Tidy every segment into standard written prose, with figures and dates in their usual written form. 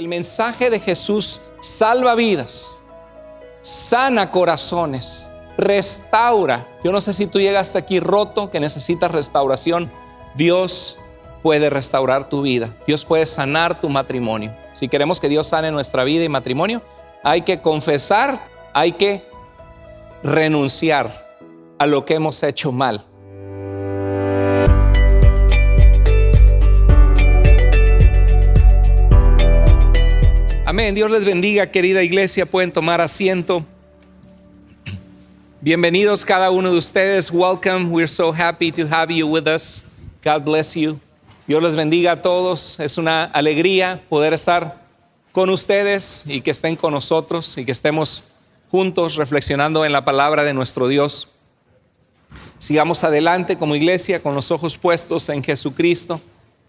El mensaje de Jesús salva vidas, sana corazones, restaura. Yo no sé si tú llegaste aquí roto, que necesitas restauración. Dios puede restaurar tu vida. Dios puede sanar tu matrimonio. Si queremos que Dios sane nuestra vida y matrimonio, hay que confesar, hay que renunciar a lo que hemos hecho mal. Amén. Dios les bendiga, querida iglesia. Pueden tomar asiento. Bienvenidos cada uno de ustedes. Welcome. We're so happy to have you with us. God bless you. Dios les bendiga a todos. Es una alegría poder estar con ustedes y que estén con nosotros y que estemos juntos reflexionando en la palabra de nuestro Dios. Sigamos adelante como iglesia con los ojos puestos en Jesucristo,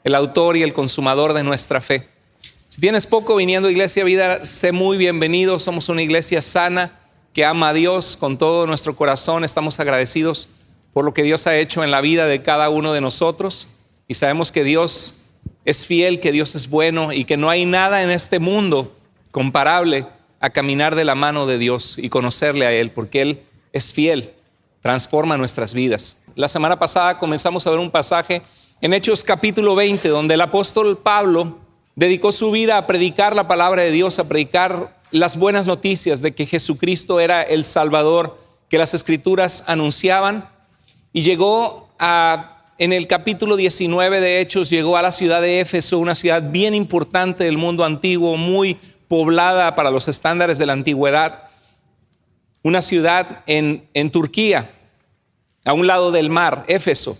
el autor y el consumador de nuestra fe. Si tienes poco viniendo a Iglesia Vida, sé muy bienvenido. Somos una iglesia sana que ama a Dios con todo nuestro corazón. Estamos agradecidos por lo que Dios ha hecho en la vida de cada uno de nosotros. Y sabemos que Dios es fiel, que Dios es bueno y que no hay nada en este mundo comparable a caminar de la mano de Dios y conocerle a Él, porque Él es fiel, transforma nuestras vidas. La semana pasada comenzamos a ver un pasaje en Hechos capítulo 20, donde el apóstol Pablo dedicó su vida a predicar la palabra de Dios, a predicar las buenas noticias de que Jesucristo era el Salvador que las Escrituras anunciaban. Y llegó en el capítulo 19 de Hechos, llegó a la ciudad de Éfeso, una ciudad bien importante del mundo antiguo, muy poblada para los estándares de la antigüedad. Una ciudad en Turquía, a un lado del mar, Éfeso.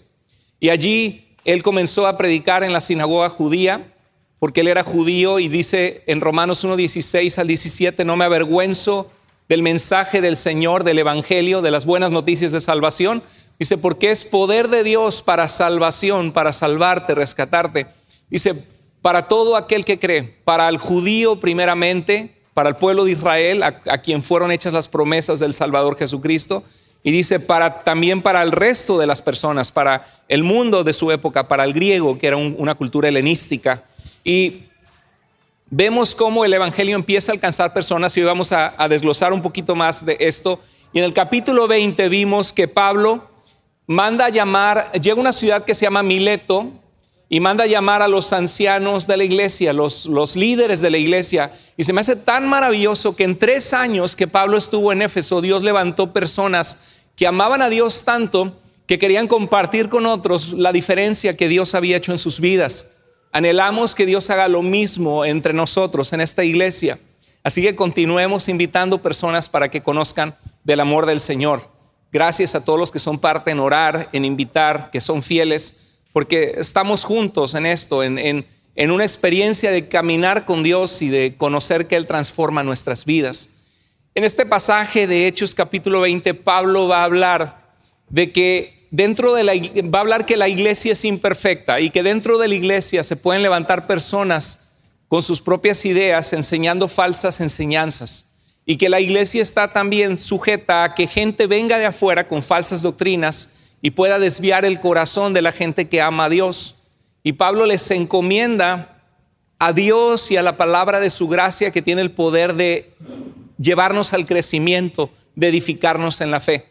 Y allí él comenzó a predicar en la sinagoga judía, porque él era judío, y dice en Romanos 1:16 al 17, no me avergüenzo del mensaje del Señor, del evangelio, de las buenas noticias de salvación. Dice, porque es poder de Dios para salvación, para salvarte, rescatarte. Dice, para todo aquel que cree, para el judío primeramente, para el pueblo de Israel, a quien fueron hechas las promesas del Salvador Jesucristo. Y dice, también para el resto de las personas, para el mundo de su época, para el griego, que era una cultura helenística. Y vemos cómo el evangelio empieza a alcanzar personas, y hoy vamos a desglosar un poquito más de esto. Y en el capítulo 20 vimos que Pablo manda a llamar, llega a una ciudad que se llama Mileto, y manda a llamar a los ancianos de la iglesia, los líderes de la iglesia. Y se me hace tan maravilloso que en 3 años que Pablo estuvo en Éfeso, Dios levantó personas que amaban a Dios tanto que querían compartir con otros la diferencia que Dios había hecho en sus vidas. Anhelamos que Dios haga lo mismo entre nosotros en esta iglesia. Así que continuemos invitando personas para que conozcan del amor del Señor. Gracias a todos los que son parte en orar, en invitar, que son fieles, porque estamos juntos en esto, en una experiencia de caminar con Dios y de conocer que Él transforma nuestras vidas. En este pasaje de Hechos capítulo 20, Pablo va a hablar de que va a hablar que la iglesia es imperfecta y que dentro de la iglesia se pueden levantar personas con sus propias ideas enseñando falsas enseñanzas, y que la iglesia está también sujeta a que gente venga de afuera con falsas doctrinas y pueda desviar el corazón de la gente que ama a Dios. Y Pablo les encomienda a Dios y a la palabra de su gracia, que tiene el poder de llevarnos al crecimiento, de edificarnos en la fe.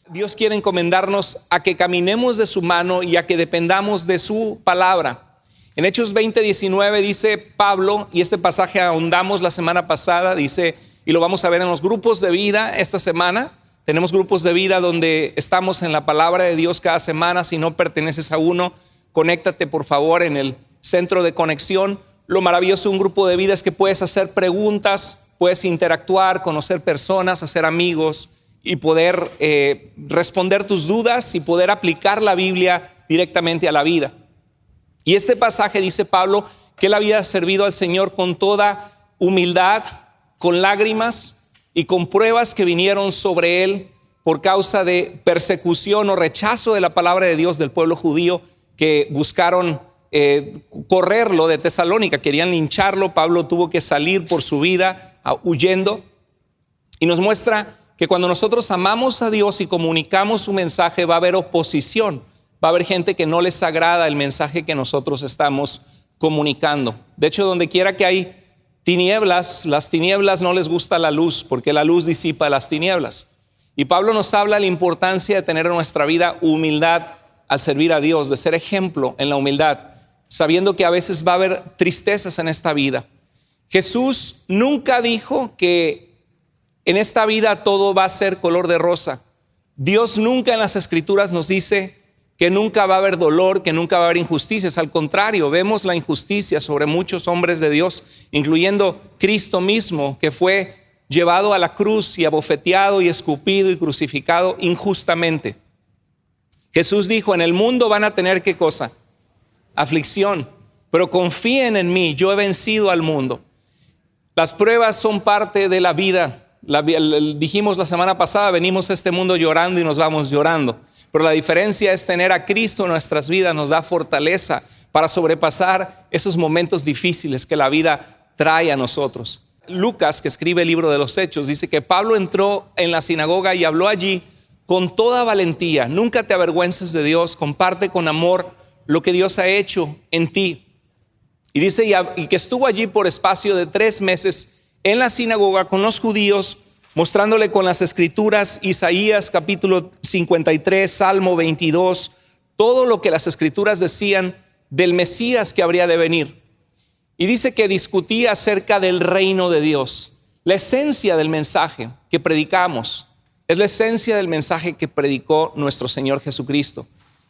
Dios quiere encomendarnos a que caminemos de su mano y a que dependamos de su palabra. En Hechos 20:19 dice Pablo, y este pasaje ahondamos la semana pasada, dice, y lo vamos a ver en los grupos de vida esta semana. Tenemos grupos de vida donde estamos en la palabra de Dios cada semana. Si no perteneces a uno, conéctate por favor en el centro de conexión. Lo maravilloso de un grupo de vida es que puedes hacer preguntas, puedes interactuar, conocer personas, hacer amigos y poder responder tus dudas y poder aplicar la Biblia directamente a la vida. Y este pasaje dice Pablo que él había servido al Señor con toda humildad, con lágrimas y con pruebas que vinieron sobre él por causa de persecución o rechazo de la palabra de Dios del pueblo judío, que buscaron correrlo de Tesalónica, querían lincharlo. Pablo tuvo que salir por su vida huyendo, y nos muestra que cuando nosotros amamos a Dios y comunicamos su mensaje, va a haber oposición, va a haber gente que no les agrada el mensaje que nosotros estamos comunicando. De hecho, donde quiera que hay las tinieblas no les gusta la luz, porque la luz disipa las tinieblas. Y Pablo nos habla de la importancia de tener en nuestra vida humildad al servir a Dios, de ser ejemplo en la humildad, sabiendo que a veces va a haber tristezas en esta vida. Jesús nunca dijo que en esta vida todo va a ser color de rosa. Dios nunca en las Escrituras nos dice que nunca va a haber dolor, que nunca va a haber injusticias. Al contrario, vemos la injusticia sobre muchos hombres de Dios, incluyendo Cristo mismo, que fue llevado a la cruz y abofeteado y escupido y crucificado injustamente. Jesús dijo, en el mundo van a tener ¿qué cosa? Aflicción, pero confíen en mí, yo he vencido al mundo. Las pruebas son parte de la vida. Dijimos la semana pasada, venimos a este mundo llorando y nos vamos llorando. Pero la diferencia es tener a Cristo en nuestras vidas, nos da fortaleza para sobrepasar esos momentos difíciles que la vida trae a nosotros. Lucas, que escribe el libro de los Hechos, dice que Pablo entró en la sinagoga y habló allí con toda valentía. Nunca te avergüences de Dios, comparte con amor lo que Dios ha hecho en ti. Y dice, y que estuvo allí por espacio de 3 meses en la sinagoga con los judíos, mostrándole con las escrituras, Isaías capítulo 53, Salmo 22, todo lo que las escrituras decían del Mesías que habría de venir. Y dice que discutía acerca del reino de Dios. La esencia del mensaje que predicamos es la esencia del mensaje que predicó nuestro Señor Jesucristo.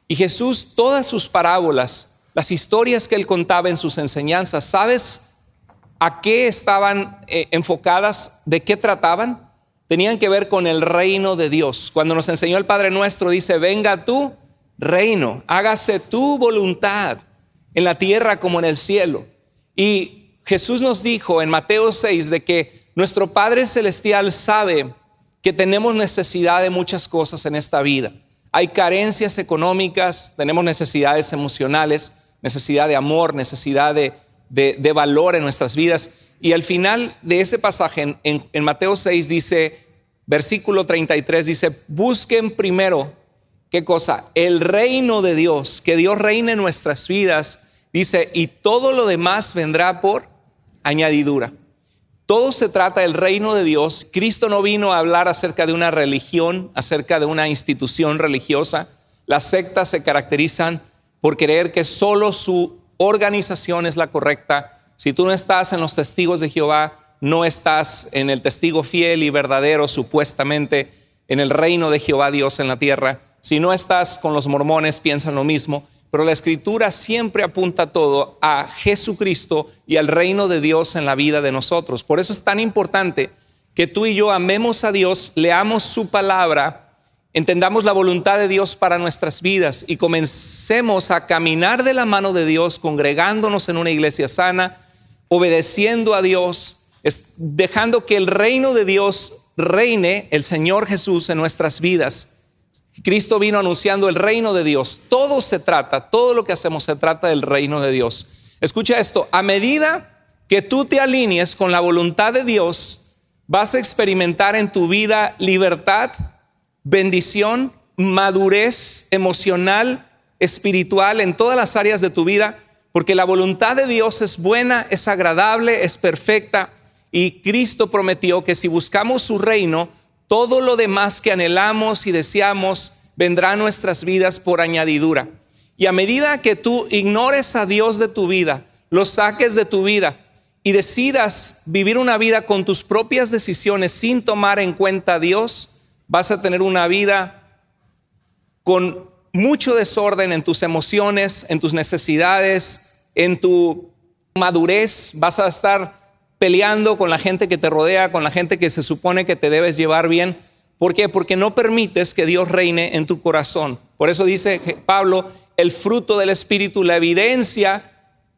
Y Jesús, todas sus parábolas, las historias que él contaba en sus enseñanzas, ¿sabes a qué estaban enfocadas? ¿De qué trataban? Tenían que ver con el reino de Dios. Cuando nos enseñó el Padre Nuestro, dice, venga tu reino, hágase tu voluntad en la tierra como en el cielo. Y Jesús nos dijo en Mateo 6 de que nuestro Padre Celestial sabe que tenemos necesidad de muchas cosas en esta vida. Hay carencias económicas, tenemos necesidades emocionales, necesidad de amor, necesidad de valor en nuestras vidas. Y al final de ese pasaje en Mateo 6 dice, versículo 33 dice, busquen primero, ¿qué cosa? El reino de Dios, que Dios reine en nuestras vidas. Dice, y todo lo demás vendrá por añadidura. Todo se trata del reino de Dios. Cristo no vino a hablar acerca de una religión, acerca de una institución religiosa. Las sectas se caracterizan por creer que solo su organización es la correcta. Si tú no estás en los testigos de Jehová, no estás en el testigo fiel y verdadero, supuestamente, en el reino de Jehová Dios en la tierra. Si no estás con los mormones, piensan lo mismo. Pero la Escritura siempre apunta todo a Jesucristo y al reino de Dios en la vida de nosotros. Por eso es tan importante que tú y yo amemos a Dios, leamos su palabra, entendamos la voluntad de Dios para nuestras vidas y comencemos a caminar de la mano de Dios, congregándonos en una iglesia sana, obedeciendo a Dios, dejando que el reino de Dios reine, el Señor Jesús, en nuestras vidas. Cristo vino anunciando el reino de Dios. Todo lo que hacemos se trata del reino de Dios. Escucha esto, a medida que tú te alinees con la voluntad de Dios, vas a experimentar en tu vida libertad, bendición, madurez emocional, espiritual, en todas las áreas de tu vida, porque la voluntad de Dios es buena, es agradable, es perfecta, y Cristo prometió que si buscamos su reino, todo lo demás que anhelamos y deseamos vendrá a nuestras vidas por añadidura. Y a medida que tú ignores a Dios de tu vida, lo saques de tu vida y decidas vivir una vida con tus propias decisiones sin tomar en cuenta a Dios, vas a tener una vida con mucho desorden en tus emociones, en tus necesidades, en tu madurez. Vas a estar peleando con la gente que te rodea, con la gente que se supone que te debes llevar bien. ¿Por qué? Porque no permites que Dios reine en tu corazón. Por eso dice Pablo, el fruto del Espíritu, la evidencia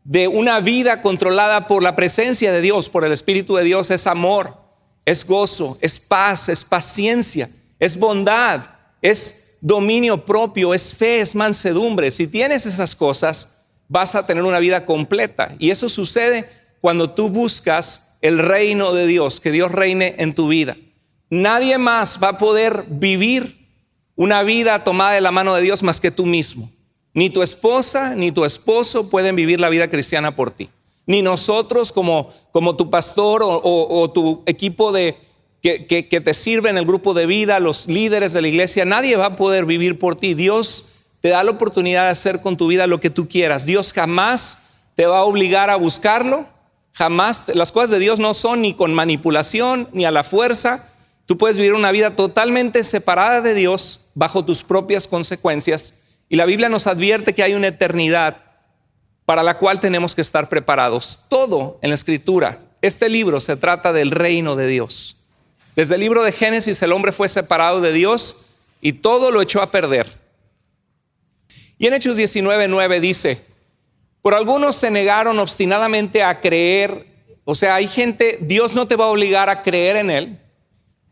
de una vida controlada por la presencia de Dios, por el Espíritu de Dios, es amor, es gozo, es paz, es paciencia, es bondad, es dominio propio, es fe, es mansedumbre. Si tienes esas cosas, vas a tener una vida completa. Y eso sucede cuando tú buscas el reino de Dios, que Dios reine en tu vida. Nadie más va a poder vivir una vida tomada de la mano de Dios más que tú mismo. Ni tu esposa ni tu esposo pueden vivir la vida cristiana por ti. Ni nosotros como tu pastor o tu equipo que te sirve en el grupo de vida, los líderes de la iglesia, nadie va a poder vivir por ti. Dios te da la oportunidad de hacer con tu vida lo que tú quieras. Dios jamás te va a obligar a buscarlo. Jamás. Las cosas de Dios no son ni con manipulación ni a la fuerza. Tú puedes vivir una vida totalmente separada de Dios bajo tus propias consecuencias. Y la Biblia nos advierte que hay una eternidad para la cual tenemos que estar preparados. Todo en la Escritura, este libro se trata del reino de Dios. Desde el libro de Génesis el hombre fue separado de Dios y todo lo echó a perder. Y en Hechos 19:9 dice: por algunos se negaron obstinadamente a creer. O sea, hay gente, Dios no te va a obligar a creer en Él.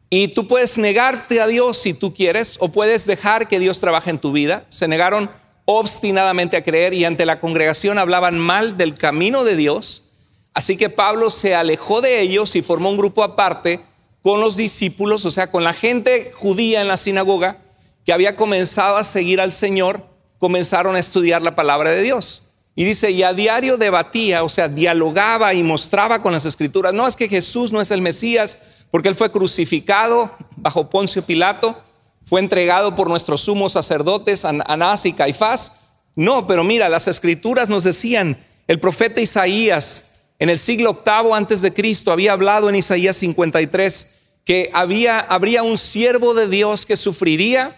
Y tú puedes negarte a Dios si tú quieres, o puedes dejar que Dios trabaje en tu vida. Se negaron obstinadamente a creer y ante la congregación hablaban mal del camino de Dios. Así que Pablo se alejó de ellos y formó un grupo aparte con los discípulos, o sea, con la gente judía en la sinagoga que había comenzado a seguir al Señor. Comenzaron a estudiar la palabra de Dios. Y dice, y a diario debatía, o sea, dialogaba y mostraba con las Escrituras. No, es que Jesús no es el Mesías, porque Él fue crucificado bajo Poncio Pilato, fue entregado por nuestros sumos sacerdotes, Anás y Caifás. No, pero mira, las Escrituras nos decían, el profeta Isaías, en el siglo VIII antes de Cristo, había hablado en Isaías 53, que habría un siervo de Dios que sufriría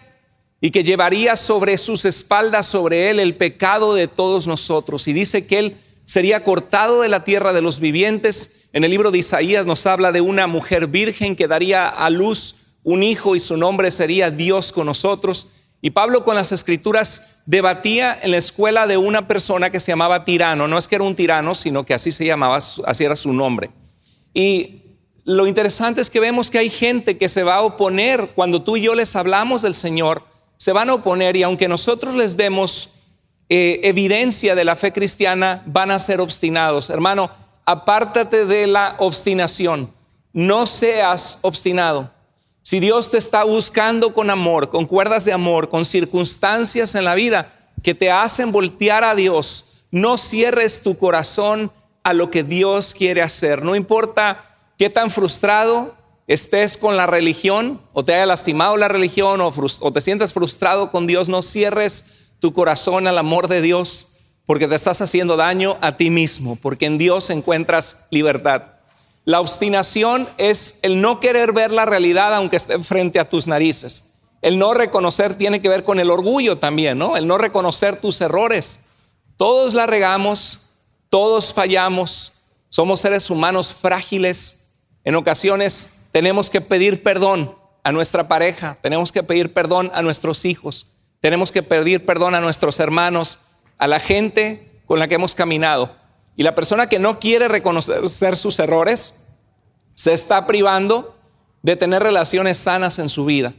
y que llevaría sobre sus espaldas, sobre él, el pecado de todos nosotros. Y dice que él sería cortado de la tierra de los vivientes. En el libro de Isaías nos habla de una mujer virgen que daría a luz un hijo y su nombre sería Dios con nosotros. Y Pablo con las Escrituras debatía en la escuela de una persona que se llamaba Tirano. No es que era un tirano, sino que así se llamaba, así era su nombre. Y lo interesante es que vemos que hay gente que se va a oponer cuando tú y yo les hablamos del Señor. Se van a oponer, y aunque nosotros les demos evidencia de la fe cristiana, van a ser obstinados. Hermano, apártate de la obstinación. No seas obstinado. Si Dios te está buscando con amor, con cuerdas de amor, con circunstancias en la vida que te hacen voltear a Dios, no cierres tu corazón a lo que Dios quiere hacer. No importa qué tan frustrado estés con la religión, o te haya lastimado la religión, o te sientas frustrado con Dios, no cierres tu corazón al amor de Dios, porque te estás haciendo daño a ti mismo, porque en Dios encuentras libertad. La obstinación es el no querer ver la realidad aunque esté frente a tus narices. El no reconocer tiene que ver con el orgullo también, ¿no? El no reconocer tus errores. Todos la regamos, todos fallamos, somos seres humanos frágiles. En ocasiones tenemos que pedir perdón a nuestra pareja, tenemos que pedir perdón a nuestros hijos, tenemos que pedir perdón a nuestros hermanos, a la gente con la que hemos caminado. Y la persona que no quiere reconocer sus errores se está privando de tener relaciones sanas en su vida.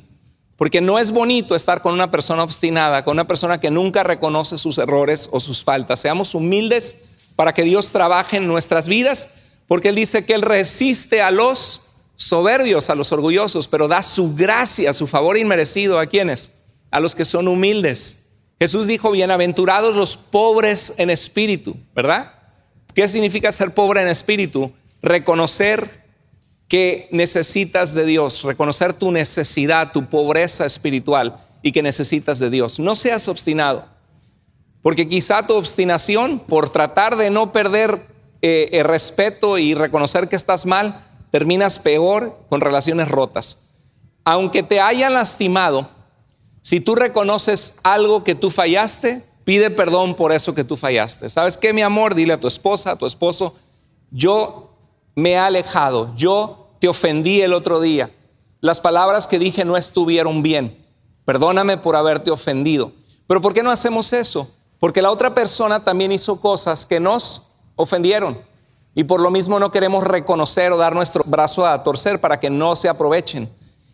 Porque no es bonito estar con una persona obstinada, con una persona que nunca reconoce sus errores o sus faltas. Seamos humildes para que Dios trabaje en nuestras vidas, porque Él dice que Él resiste a los soberbios, a los orgullosos, pero da su gracia, su favor inmerecido. ¿A quiénes? A los que son humildes. Jesús dijo, bienaventurados los pobres en espíritu, ¿verdad? ¿Qué significa ser pobre en espíritu? Reconocer que necesitas de Dios, reconocer tu necesidad, tu pobreza espiritual y que necesitas de Dios. No seas obstinado, porque quizá tu obstinación por tratar de no perder el respeto y reconocer que estás mal, terminas peor con relaciones rotas. Aunque te hayan lastimado, si tú reconoces algo que tú fallaste, pide perdón por eso que tú fallaste. ¿Sabes qué, mi amor? Dile a tu esposa, a tu esposo, yo me he alejado, yo te ofendí el otro día. Las palabras que dije no estuvieron bien. Perdóname por haberte ofendido. Pero ¿por qué no hacemos eso? Porque la otra persona también hizo cosas que nos ofendieron. Y por lo mismo no queremos reconocer o dar nuestro brazo a torcer para que no se aprovechen.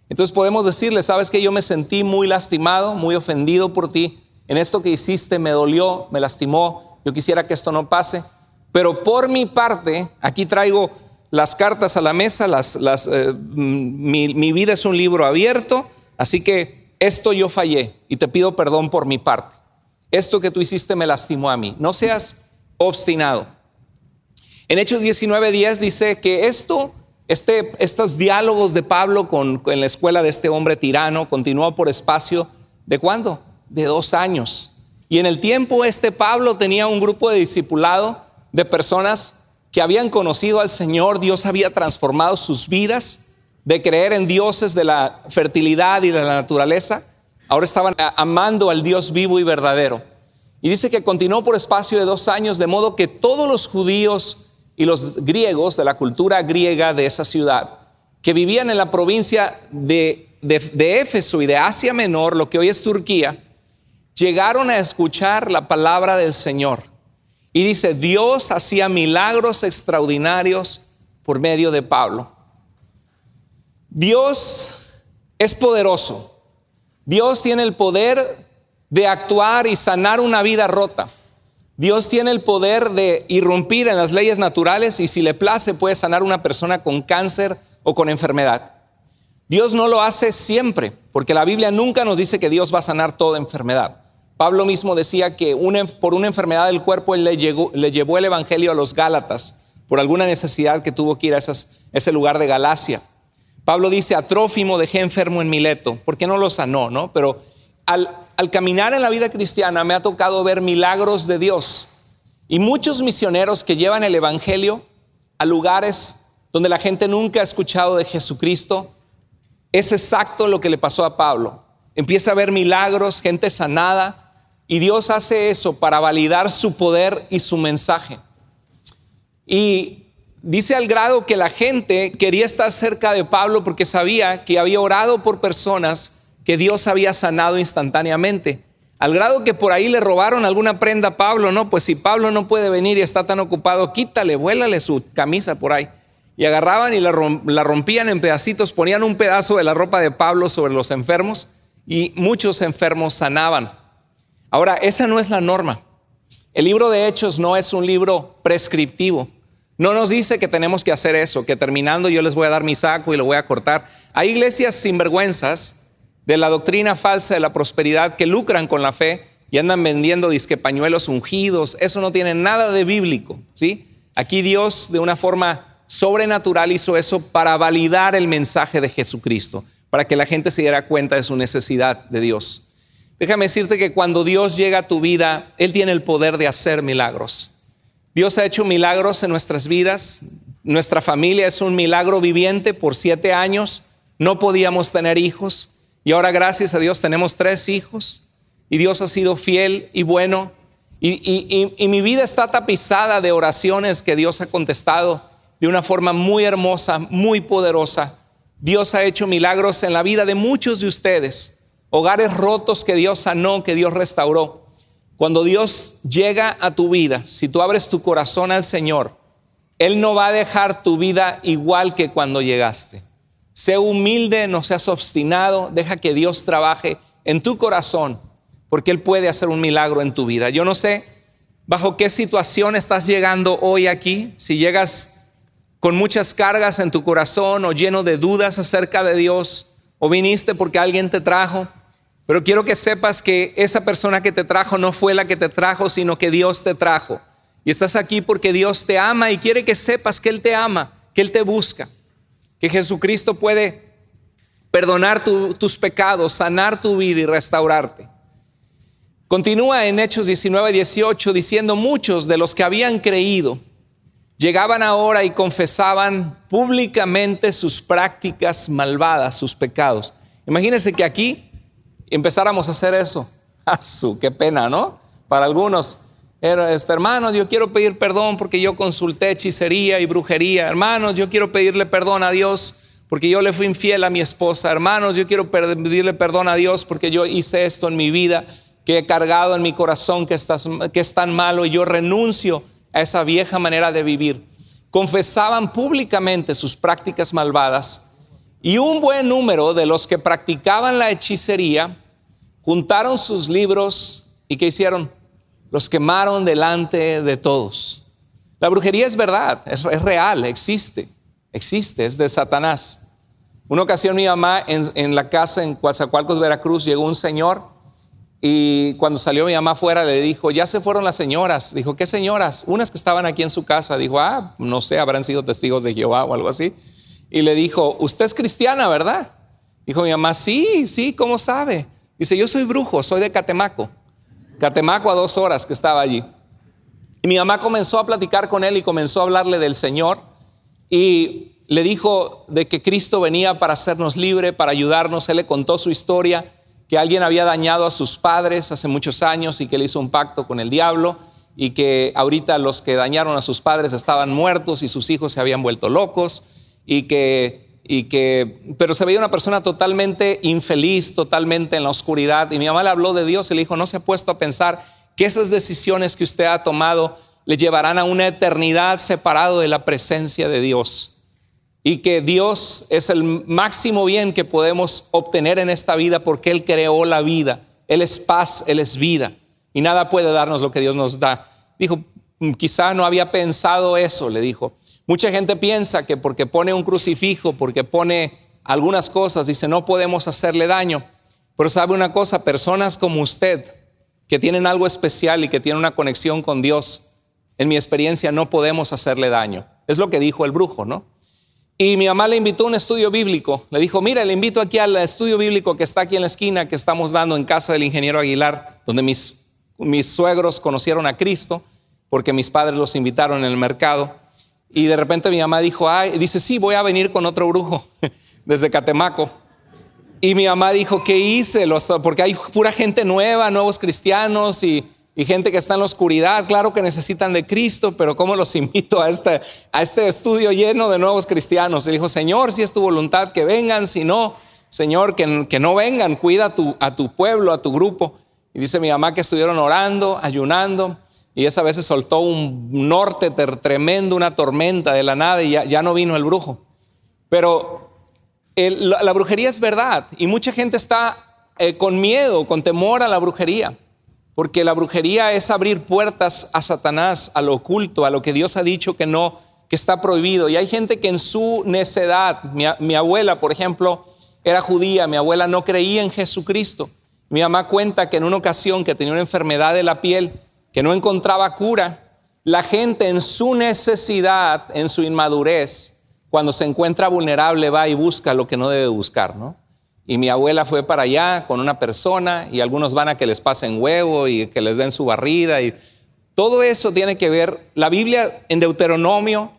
Entonces podemos decirle, ¿sabes qué? Yo me sentí muy lastimado, muy ofendido por ti. En esto que hiciste me dolió, me lastimó, yo quisiera que esto no pase, pero por mi parte, aquí traigo las cartas a la mesa, mi vida es un libro abierto, así que esto yo fallé y te pido perdón por mi parte. Esto que tú hiciste me lastimó a mí. No seas obstinado. En Hechos 19:10 dice que estos diálogos de Pablo en la escuela de este hombre tirano continuó por espacio ¿de cuánto? De 2 años. Y en el tiempo Pablo tenía un grupo de discipulado de personas que habían conocido al Señor. Dios había transformado sus vidas de creer en dioses de la fertilidad y de la naturaleza. Ahora estaban amando al Dios vivo y verdadero. Y dice que continuó por espacio de 2 años, de modo que todos los judíos y los griegos de la cultura griega de esa ciudad, que vivían en la provincia de Éfeso y de Asia Menor, lo que hoy es Turquía, llegaron a escuchar la palabra del Señor. Y dice, Dios hacía milagros extraordinarios por medio de Pablo. Dios es poderoso. Dios tiene el poder de actuar y sanar una vida rota. Dios tiene el poder de irrumpir en las leyes naturales y si le place puede sanar una persona con cáncer o con enfermedad. Dios no lo hace siempre, porque la Biblia nunca nos dice que Dios va a sanar toda enfermedad. Pablo mismo decía que por una enfermedad del cuerpo él le llevó el evangelio a los Gálatas por alguna necesidad que tuvo que ir a ese lugar de Galacia. Pablo dice, a Trófimo dejé enfermo en Mileto. ¿Por qué no lo sanó? ¿No? Pero al caminar en la vida cristiana me ha tocado ver milagros de Dios. Y muchos misioneros que llevan el evangelio a lugares donde la gente nunca ha escuchado de Jesucristo, es exacto lo que le pasó a Pablo. Empieza a ver milagros, gente sanada, y Dios hace eso para validar su poder y su mensaje. Y dice al grado que la gente quería estar cerca de Pablo porque sabía que había orado por personas que Dios había sanado instantáneamente. Al grado que por ahí le robaron alguna prenda a Pablo, ¿no? Pues si Pablo no puede venir y está tan ocupado, quítale, vuélale su camisa por ahí. Y agarraban y la rompían en pedacitos, ponían un pedazo de la ropa de Pablo sobre los enfermos y muchos enfermos sanaban. Ahora, esa no es la norma. El libro de Hechos no es un libro prescriptivo. No nos dice que tenemos que hacer eso, que terminando yo les voy a dar mi saco y lo voy a cortar. Hay iglesias sinvergüenzas de la doctrina falsa de la prosperidad que lucran con la fe y andan vendiendo disque pañuelos ungidos. Eso no tiene nada de bíblico, ¿sí? Aquí Dios de una forma sobrenatural hizo eso para validar el mensaje de Jesucristo, para que la gente se diera cuenta de su necesidad de Dios. Déjame decirte que cuando Dios llega a tu vida, Él tiene el poder de hacer milagros. Dios ha hecho milagros en nuestras vidas. Nuestra familia es un milagro viviente. Por 7 años no podíamos tener hijos y ahora gracias a Dios tenemos 3 hijos y Dios ha sido fiel y bueno y mi vida está tapizada de oraciones que Dios ha contestado de una forma muy hermosa, muy poderosa. Dios ha hecho milagros en la vida de muchos de ustedes, hogares rotos que Dios sanó, que Dios restauró. Cuando Dios llega a tu vida, si tú abres tu corazón al Señor, Él no va a dejar tu vida igual que cuando llegaste. Sé humilde, no seas obstinado, deja que Dios trabaje en tu corazón, porque Él puede hacer un milagro en tu vida. Yo no sé bajo qué situación estás llegando hoy aquí, si llegas con muchas cargas en tu corazón o lleno de dudas acerca de Dios, o viniste porque alguien te trajo. Pero quiero que sepas que esa persona que te trajo no fue la que te trajo, sino que Dios te trajo. Y estás aquí porque Dios te ama y quiere que sepas que Él te ama, que Él te busca, que Jesucristo puede perdonar tus pecados, sanar tu vida y restaurarte. Continúa en Hechos 19:18 diciendo, muchos de los que habían creído llegaban ahora y confesaban públicamente sus prácticas malvadas, sus pecados. Imagínense que aquí empezáramos a hacer eso. Qué pena, ¿no? Para algunos, hermanos, yo quiero pedir perdón porque yo consulté hechicería y brujería. Hermanos, yo quiero pedirle perdón a Dios porque yo le fui infiel a mi esposa. Hermanos, yo quiero pedirle perdón a Dios porque yo hice esto en mi vida, que he cargado en mi corazón que es tan malo y yo renuncio a esa vieja manera de vivir. Confesaban públicamente sus prácticas malvadas y un buen número de los que practicaban la hechicería juntaron sus libros y ¿qué hicieron? Los quemaron delante de todos. La brujería es verdad, es real, existe, es de Satanás. Una ocasión mi mamá en la casa en Coatzacoalcos, Veracruz, llegó un señor Y cuando salió mi mamá afuera le dijo, ya se fueron las señoras. Dijo, ¿qué señoras? Unas que estaban aquí en su casa. Dijo, no sé, habrán sido testigos de Jehová o algo así. Y le dijo, usted es cristiana, ¿verdad? Dijo mi mamá, sí, ¿cómo sabe? Dice, yo soy brujo, soy de Catemaco. Catemaco a 2 horas que estaba allí. Y mi mamá comenzó a platicar con él y comenzó a hablarle del Señor. Y le dijo de que Cristo venía para hacernos libre, para ayudarnos. Él le contó su historia, que alguien había dañado a sus padres hace muchos años y que él hizo un pacto con el diablo y que ahorita los que dañaron a sus padres estaban muertos y sus hijos se habían vuelto locos pero se veía una persona totalmente infeliz, totalmente en la oscuridad. Y mi mamá le habló de Dios y le dijo, ¿no se ha puesto a pensar que esas decisiones que usted ha tomado le llevarán a una eternidad separado de la presencia de Dios? Y que Dios es el máximo bien que podemos obtener en esta vida porque Él creó la vida. Él es paz, Él es vida. Y nada puede darnos lo que Dios nos da. Dijo, quizá no había pensado eso, le dijo. Mucha gente piensa que porque pone un crucifijo, porque pone algunas cosas, dice, no podemos hacerle daño. Pero sabe una cosa, personas como usted, que tienen algo especial y que tienen una conexión con Dios, en mi experiencia no podemos hacerle daño. Es lo que dijo el brujo, ¿no? Y mi mamá le invitó a un estudio bíblico. Le dijo, mira, le invito aquí al estudio bíblico que está aquí en la esquina, que estamos dando en casa del ingeniero Aguilar, donde mis suegros conocieron a Cristo, porque mis padres los invitaron en el mercado. Y de repente mi mamá dijo, dice, sí, voy a venir con otro brujo desde Catemaco. Y mi mamá dijo, ¿qué hice? Porque hay pura gente nueva, nuevos cristianos y gente que está en la oscuridad. Claro que necesitan de Cristo, pero ¿cómo los invito a este estudio lleno de nuevos cristianos? Y dijo, Señor, si es tu voluntad que vengan, si no, Señor, que no vengan, cuida a tu pueblo, a tu grupo. Y dice mi mamá que estuvieron orando, ayunando, y esa vez se soltó un norte tremendo, una tormenta de la nada, y ya no vino el brujo. Pero la brujería es verdad, y mucha gente está con miedo, con temor a la brujería. Porque la brujería es abrir puertas a Satanás, a lo oculto, a lo que Dios ha dicho que no, que está prohibido. Y hay gente que en su necedad, mi abuela, por ejemplo, era judía, mi abuela no creía en Jesucristo. Mi mamá cuenta que en una ocasión que tenía una enfermedad de la piel, que no encontraba cura, la gente en su necesidad, en su inmadurez, cuando se encuentra vulnerable va y busca lo que no debe buscar, ¿no? Y mi abuela fue para allá con una persona y algunos van a que les pasen huevo y que les den su barrida y todo eso tiene que ver. La Biblia en Deuteronomio,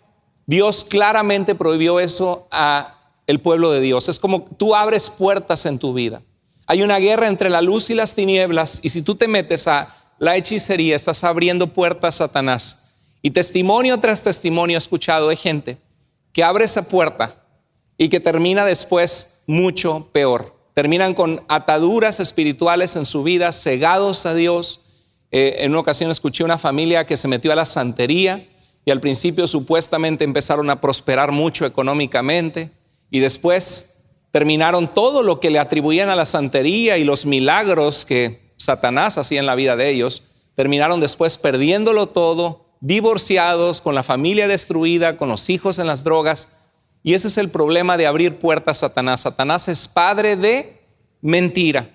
Dios claramente prohibió eso a el pueblo de Dios. Es como tú abres puertas en tu vida. Hay una guerra entre la luz y las tinieblas y si tú te metes a la hechicería, estás abriendo puertas a Satanás. Y testimonio tras testimonio he escuchado de gente que abre esa puerta y que termina después mucho peor. Terminan con ataduras espirituales en su vida, cegados a Dios. En una ocasión escuché una familia que se metió a la santería y al principio supuestamente empezaron a prosperar mucho económicamente y después terminaron todo lo que le atribuían a la santería y los milagros que Satanás hacía en la vida de ellos, terminaron después perdiéndolo todo, divorciados, con la familia destruida, con los hijos en las drogas. Y ese es el problema de abrir puertas a Satanás. Satanás es padre de mentira.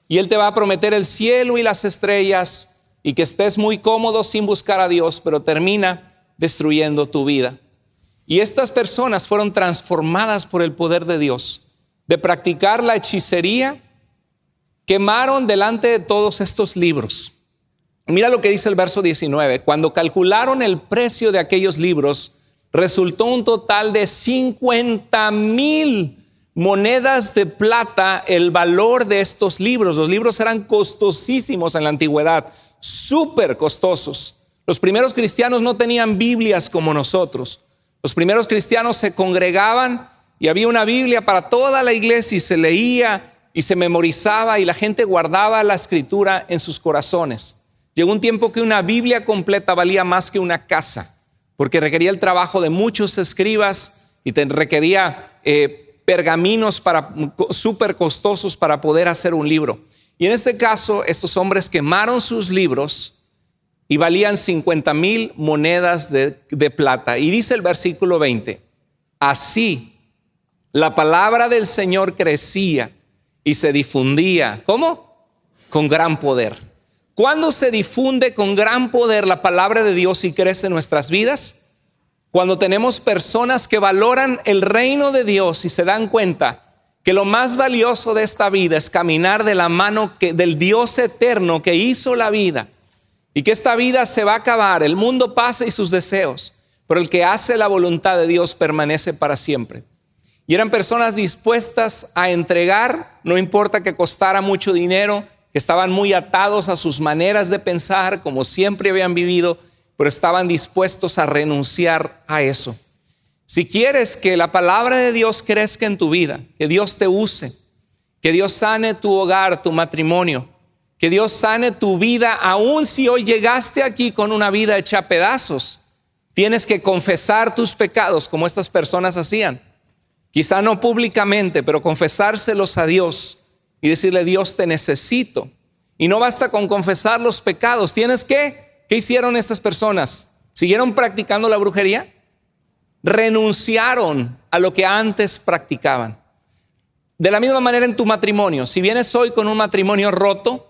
Y él te va a prometer el cielo y las estrellas y que estés muy cómodo sin buscar a Dios, pero termina destruyendo tu vida. Y estas personas fueron transformadas por el poder de Dios. De practicar la hechicería, quemaron delante de todos estos libros. Mira lo que dice el verso 19. Cuando calcularon el precio de aquellos libros, resultó un total de 50,000 monedas de plata el valor de estos libros. Los libros eran costosísimos en la antigüedad, súper costosos. Los primeros cristianos no tenían Biblias como nosotros. Los primeros cristianos se congregaban y había una Biblia para toda la iglesia y se leía y se memorizaba y la gente guardaba la escritura en sus corazones. Llegó un tiempo que una Biblia completa valía más que una casa, porque requería el trabajo de muchos escribas y requería pergaminos súper costosos para poder hacer un libro. Y en este caso, estos hombres quemaron sus libros y valían 50,000 monedas de plata. Y dice el versículo 20, así la palabra del Señor crecía y se difundía. ¿Cómo? con gran poder. ¿Cuándo se difunde con gran poder la palabra de Dios y crece en nuestras vidas? Cuando tenemos personas que valoran el reino de Dios y se dan cuenta que lo más valioso de esta vida es caminar de la mano del Dios eterno que hizo la vida, y que esta vida se va a acabar, el mundo pasa y sus deseos, pero el que hace la voluntad de Dios permanece para siempre. Y eran personas dispuestas a entregar, no importa que costara mucho dinero, que estaban muy atados a sus maneras de pensar, como siempre habían vivido, pero estaban dispuestos a renunciar a eso. Si quieres que la palabra de Dios crezca en tu vida, que Dios te use, que Dios sane tu hogar, tu matrimonio, que Dios sane tu vida, aun si hoy llegaste aquí con una vida hecha a pedazos, tienes que confesar tus pecados como estas personas hacían. Quizá no públicamente, pero confesárselos a Dios y decirle: Dios, te necesito. Y no basta con confesar los pecados. Tienes que, ¿qué hicieron estas personas? ¿Siguieron practicando la brujería? Renunciaron a lo que antes practicaban. De la misma manera en tu matrimonio, si vienes hoy con un matrimonio roto,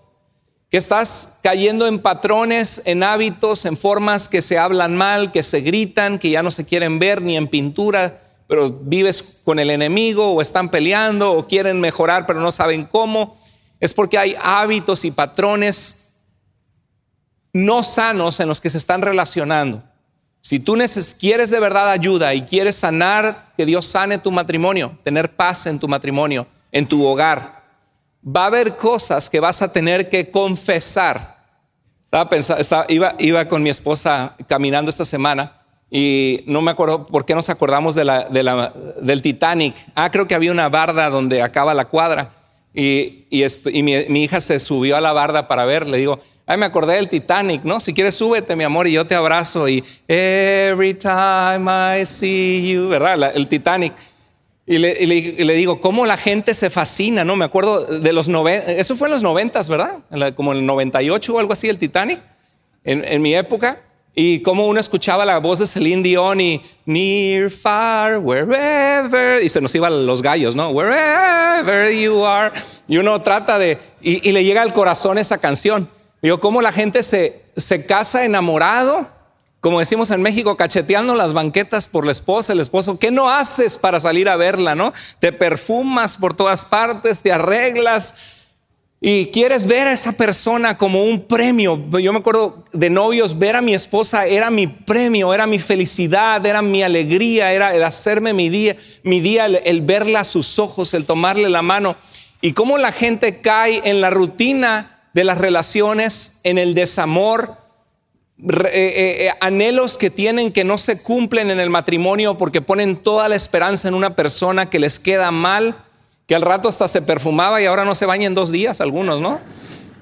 que estás cayendo en patrones, en hábitos, en formas que se hablan mal, que se gritan, que ya no se quieren ver ni en pintura, pero vives con el enemigo, o están peleando, o quieren mejorar pero no saben cómo, es porque hay hábitos y patrones no sanos en los que se están relacionando. Si tú quieres de verdad ayuda y quieres sanar, que Dios sane tu matrimonio, tener paz en tu matrimonio, en tu hogar, va a haber cosas que vas a tener que confesar. Iba con mi esposa caminando esta semana y no me acuerdo por qué nos acordamos del Titanic. Creo que había una barda donde acaba la cuadra y mi hija se subió a la barda para ver. Le digo: me acordé del Titanic, ¿no? Si quieres súbete, mi amor, y yo te abrazo. Y every time I see you, ¿verdad? El Titanic. Y le digo, ¿cómo la gente se fascina? ¿No? Me acuerdo de los 90, eso fue en los 90s, ¿verdad? Como en el 98 o algo así, el Titanic, en mi época. Y cómo uno escuchaba la voz de Celine Dion y near, far, wherever, y se nos iban los gallos, ¿no? Wherever you are. Y uno trata y le llega al corazón esa canción. Digo, cómo la gente se casa enamorado, como decimos en México, cacheteando las banquetas por la esposa, el esposo. ¿Qué no haces para salir a verla, no? Te perfumas por todas partes, te arreglas y quieres ver a esa persona como un premio. Yo me acuerdo de novios, ver a mi esposa era mi premio, era mi felicidad, era mi alegría, era el hacerme mi día, el verla a sus ojos, el tomarle la mano. Y cómo la gente cae en la rutina de las relaciones, en el desamor, anhelos que tienen que no se cumplen en el matrimonio porque ponen toda la esperanza en una persona que les queda mal, que al rato hasta se perfumaba y ahora no se baña en 2 días algunos, ¿no?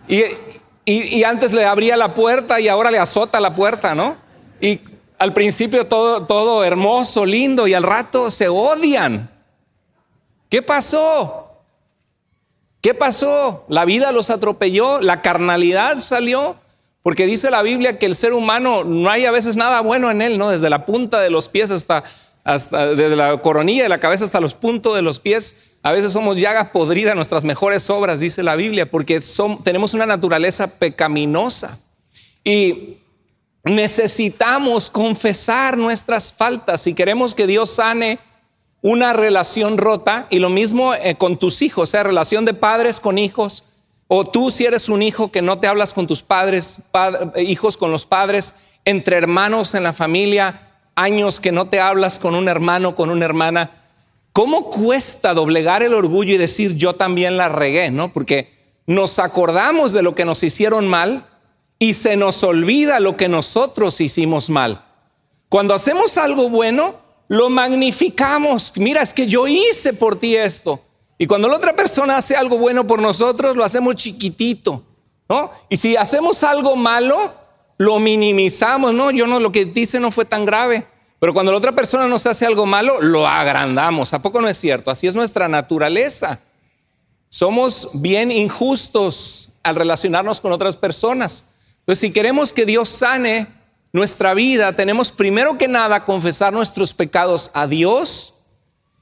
Y antes le abría la puerta y ahora le azota la puerta, ¿no? Y al principio todo hermoso, lindo, y al rato se odian. ¿Qué pasó? ¿Qué pasó? La vida los atropelló, la carnalidad salió, porque dice la Biblia que el ser humano no hay a veces nada bueno en él, ¿no? Desde la punta de los pies hasta desde la coronilla de la cabeza hasta los puntos de los pies, a veces somos llaga podrida, nuestras mejores obras, dice la Biblia, porque tenemos una naturaleza pecaminosa y necesitamos confesar nuestras faltas si queremos que Dios sane una relación rota. Y lo mismo con tus hijos, o sea, relación de padres con hijos, o tú si eres un hijo que no te hablas con tus padres, hijos con los padres, entre hermanos en la familia, años que no te hablas con un hermano, con una hermana. ¿Cómo cuesta doblegar el orgullo y decir yo también la regué, ¿no? Porque nos acordamos de lo que nos hicieron mal y se nos olvida lo que nosotros hicimos mal. Cuando hacemos algo bueno, lo magnificamos. Mira, es que yo hice por ti esto. Y cuando la otra persona hace algo bueno por nosotros, lo hacemos chiquitito, ¿no? Y si hacemos algo malo, lo minimizamos. No, lo que dice no fue tan grave. Pero cuando la otra persona nos hace algo malo, lo agrandamos. ¿A poco no es cierto? Así es nuestra naturaleza. Somos bien injustos al relacionarnos con otras personas. Entonces, si queremos que Dios sane nuestra vida, tenemos primero que nada confesar nuestros pecados a Dios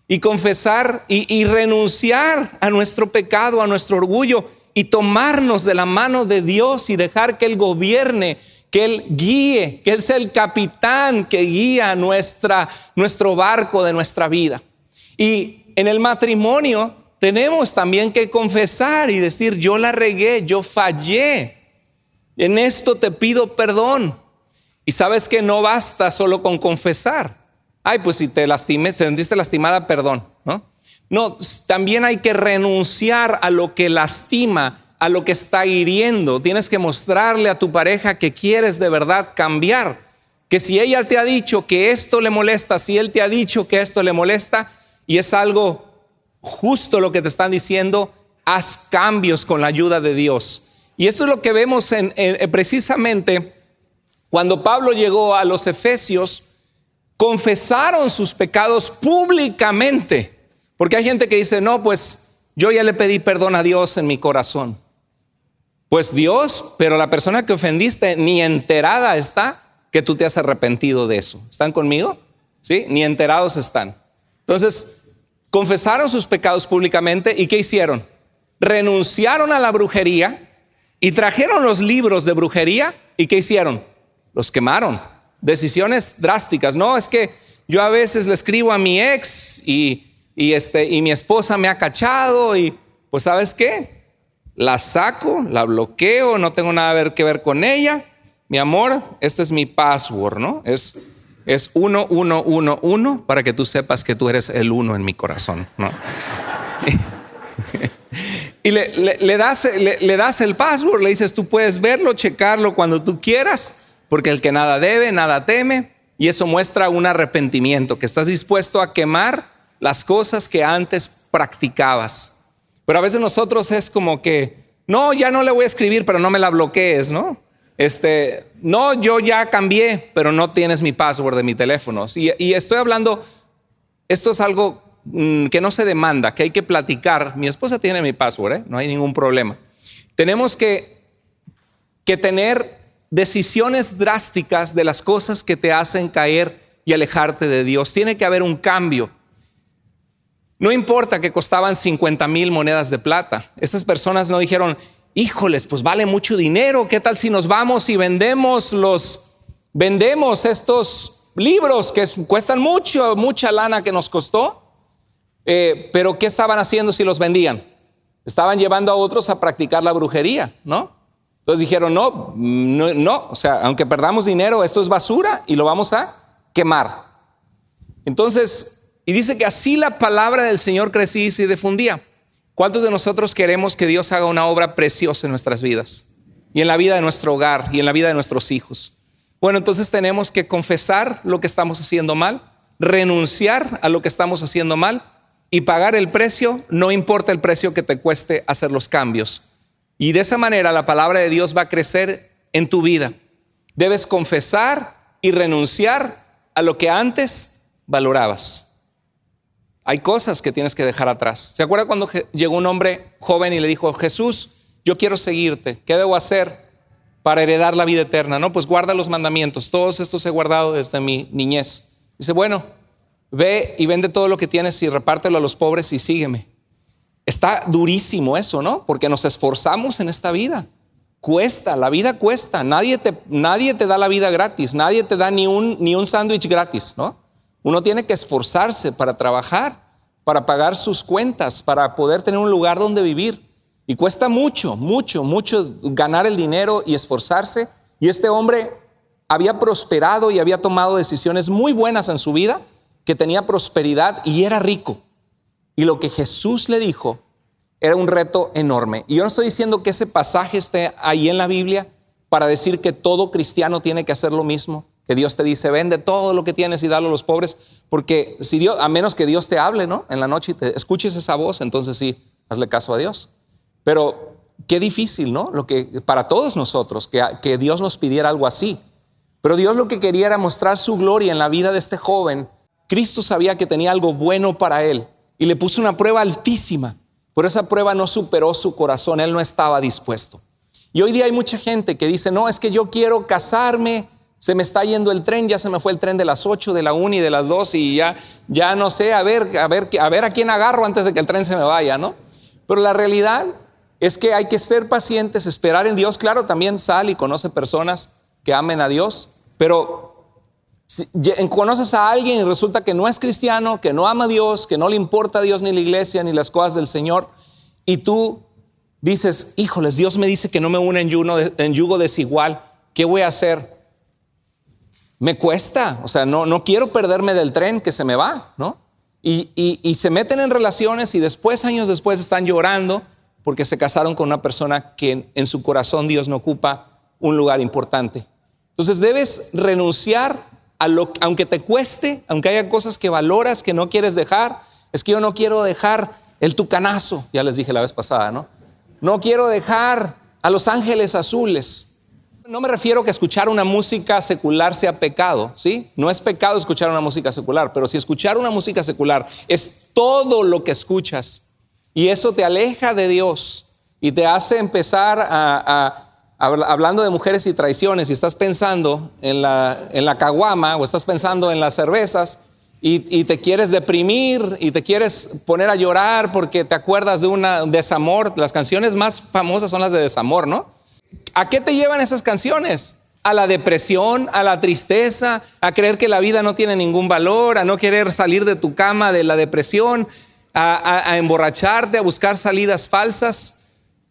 y confesar y renunciar a nuestro pecado, a nuestro orgullo y tomarnos de la mano de Dios y dejar que Él gobierne, que Él guíe, que Él sea el capitán que guía nuestro barco de nuestra vida. Y en el matrimonio tenemos también que confesar y decir: yo la regué, yo fallé, en esto te pido perdón. Y sabes que no basta solo con confesar. Ay, pues si te lastimé, te sentiste lastimada, perdón, ¿no? No, también hay que renunciar a lo que lastima, a lo que está hiriendo. Tienes que mostrarle a tu pareja que quieres de verdad cambiar. Que si ella te ha dicho que esto le molesta, si él te ha dicho que esto le molesta y es algo justo lo que te están diciendo, haz cambios con la ayuda de Dios. Y esto es lo que vemos precisamente cuando Pablo llegó a los Efesios. Confesaron sus pecados públicamente. Porque hay gente que dice: no, pues yo ya le pedí perdón a Dios en mi corazón. Pues Dios, pero la persona que ofendiste ni enterada está que tú te has arrepentido de eso. ¿Están conmigo? ¿Sí? Ni enterados están. Entonces, confesaron sus pecados públicamente. ¿Y qué hicieron? Renunciaron a la brujería y trajeron los libros de brujería. ¿Y qué hicieron? Los quemaron. Decisiones drásticas. No, es que yo a veces le escribo a mi ex y mi esposa me ha cachado y pues ¿sabes qué? La saco, la bloqueo, no tengo nada que ver con ella. Mi amor, este es mi password, ¿no? Es 1111 para que tú sepas que tú eres el uno en mi corazón, ¿no? Y le das el password, le dices: tú puedes verlo, checarlo cuando tú quieras, porque el que nada debe, nada teme. Y eso muestra un arrepentimiento, que estás dispuesto a quemar las cosas que antes practicabas. Pero a veces nosotros es como que: no, ya no le voy a escribir, pero no me la bloquees, ¿no? No, yo ya cambié, pero no tienes mi password de mi teléfono. Y estoy hablando, esto es algo que no se demanda, que hay que platicar. Mi esposa tiene mi password, no hay ningún problema. Tenemos que tener decisiones drásticas de las cosas que te hacen caer y alejarte de Dios. Tiene que haber un cambio. No importa que costaban 50,000 monedas de plata. Estas personas no dijeron: híjoles, pues vale mucho dinero, ¿qué tal si nos vamos y vendemos estos libros que cuestan mucha lana que nos costó? Pero ¿qué estaban haciendo si los vendían? Estaban llevando a otros a practicar la brujería, ¿no? Entonces dijeron: no, o sea, aunque perdamos dinero, esto es basura y lo vamos a quemar. Entonces, y dice que así la palabra del Señor crecía y se difundía. ¿Cuántos de nosotros queremos que Dios haga una obra preciosa en nuestras vidas? Y en la vida de nuestro hogar y en la vida de nuestros hijos. Bueno, entonces tenemos que confesar lo que estamos haciendo mal, renunciar a lo que estamos haciendo mal y pagar el precio, no importa el precio que te cueste hacer los cambios. Y de esa manera la palabra de Dios va a crecer en tu vida. Debes confesar y renunciar a lo que antes valorabas. Hay cosas que tienes que dejar atrás. ¿Se acuerda cuando llegó un hombre joven y le dijo: Jesús, yo quiero seguirte, ¿qué debo hacer para heredar la vida eterna? No, pues guarda los mandamientos, todos estos he guardado desde mi niñez. Dice: bueno, ve y vende todo lo que tienes y repártelo a los pobres y sígueme. Está durísimo eso, ¿no? Porque nos esforzamos en esta vida. Cuesta, la vida cuesta. Nadie te da la vida gratis. Nadie te da ni un sándwich gratis, ¿no? Uno tiene que esforzarse para trabajar, para pagar sus cuentas, para poder tener un lugar donde vivir. Y cuesta mucho ganar el dinero y esforzarse. Y este hombre había prosperado y había tomado decisiones muy buenas en su vida, que tenía prosperidad y era rico. Y lo que Jesús le dijo era un reto enorme. Y yo no estoy diciendo que ese pasaje esté ahí en la Biblia para decir que todo cristiano tiene que hacer lo mismo. Que Dios te dice: vende todo lo que tienes y dalo a los pobres. Porque si Dios, a menos que Dios te hable, ¿no?, en la noche y te escuches esa voz, entonces sí, hazle caso a Dios. Pero qué difícil, ¿no? Lo que para todos nosotros, que Dios nos pidiera algo así. Pero Dios lo que quería era mostrar su gloria en la vida de este joven. Cristo sabía que tenía algo bueno para él y le puso una prueba altísima. Pero esa prueba no superó su corazón, él no estaba dispuesto. Y hoy día hay mucha gente que dice: no, es que yo quiero casarme, se me está yendo el tren, ya se me fue el tren de las 8, de la 1 y de las 2 y ya no sé, a ver a quién agarro antes de que el tren se me vaya, ¿no? Pero la realidad es que hay que ser pacientes, esperar en Dios. Claro, también sal y conoce personas que amen a Dios, pero si conoces a alguien y resulta que no es cristiano, que no ama a Dios, que no le importa a Dios ni la iglesia ni las cosas del Señor, y tú dices, híjoles, Dios me dice que no me une en yugo desigual, ¿qué voy a hacer? Me cuesta, o sea, no quiero perderme del tren que se me va, ¿no? Y se meten en relaciones y después, años después, están llorando porque se casaron con una persona que en su corazón Dios no ocupa un lugar importante. Entonces debes renunciar aunque te cueste, aunque haya cosas que valoras, que no quieres dejar. Es que yo no quiero dejar el tucanazo, ya les dije la vez pasada, ¿no? No quiero dejar a Los Ángeles Azules. No me refiero que escuchar una música secular sea pecado, ¿sí? No es pecado escuchar una música secular, pero si escuchar una música secular es todo lo que escuchas y eso te aleja de Dios y te hace empezar hablando de mujeres y traiciones, y estás pensando en la caguama o estás pensando en las cervezas y te quieres deprimir y te quieres poner a llorar porque te acuerdas de un desamor. Las canciones más famosas son las de desamor, ¿no? ¿A qué te llevan esas canciones? A la depresión, a la tristeza, a creer que la vida no tiene ningún valor, a no querer salir de tu cama de la depresión, a emborracharte, a buscar salidas falsas.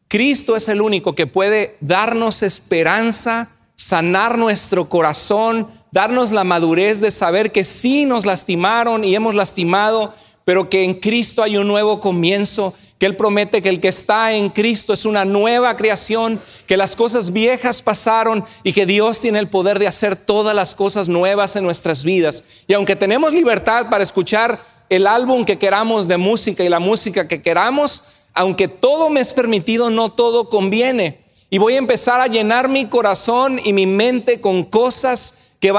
Cristo es el único que puede darnos esperanza, sanar nuestro corazón, darnos la madurez de saber que sí nos lastimaron y hemos lastimado, pero que en Cristo hay un nuevo comienzo, que Él promete que el que está en Cristo es una nueva creación, que las cosas viejas pasaron y que Dios tiene el poder de hacer todas las cosas nuevas en nuestras vidas. Y aunque tenemos libertad para escuchar el álbum que queramos de música y la música que queramos, aunque todo me es permitido, no todo conviene. Y voy a empezar a llenar mi corazón y mi mente con cosas que